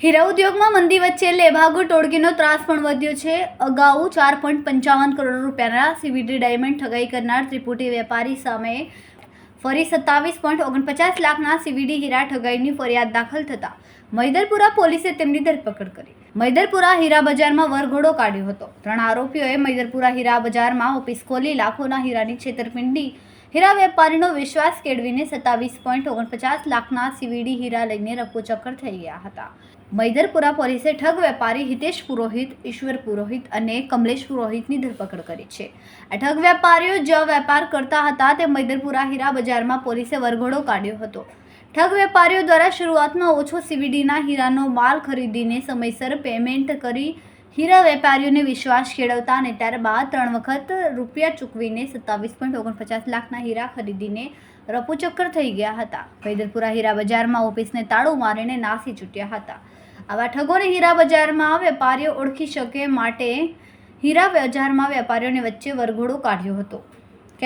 હીરા ઉદ્યોગમાં મંદી વચ્ચે લેભાગુ ટોળકીનો ત્રાસ પણ વધ્યો છે। અગાઉ 4.55 કરોડ રૂપિયાના સીવીડી ડાયમંડ ઠગાઈ કરનાર ત્રિપુટી વેપારી સામે ફરી 27.49 લાખના સીવીડી હીરા ઠગાઈની ફરિયાદ દાખલ થતા મૈદરપુરા પોલીસે તેમની ધરપકડ કરી। મૈદરપુરા હીરા બજારમાં વરઘોડો કાઢ્યો હતો। 3 આરોપીઓએ મૈદરપુરા હીરા બજારમાં ઓફિસ ખોલી લાખોના હીરાની છેતરપિંડી હીરા વેપારીનો વિશ્વાસ કેળવીને 27.49 લાખના સીવીડી હીરા લઈને રફુચક્કર થઈ ગયા હતા। મૈદરપુરા પોલીસે ઠગ વેપારી હિતેશ પુરોહિત, ઈશ્વર પુરોહિત અને કમલેશ પુરોહિતની ધરપકડ કરી છે। આ ઠગ વેપારીઓ જ્યાં વેપાર કરતા હતા તે મૈદરપુરા હીરા બજારમાં પોલીસે વરઘોડો કાઢ્યો હતો। ઠગ વેપારીઓ દ્વારા શરૂઆતમાં ઓછો સીવીડીના હીરાનો માલ ખરીદીને સમયસર પેમેન્ટ કરી હીરા વેપારીઓને વિશ્વાસ કેળવતા અને ત્યારબાદ 3 વખત રૂપિયા ચૂકવીને 27.49 લાખના હીરા ખરીદીને રફુચક્કર થઈ ગયા હતા। મૈદરપુરા હીરા બજારમાં ઓફિસને તાળું મારીને નાસી છૂટ્યા હતા। આવા ઠગોને હીરા બજારમાં વેપારીઓ ઓળખી શકે માટે હીરા બજારમાં વેપારીઓને વચ્ચે વરઘોડો કાઢ્યો હતો।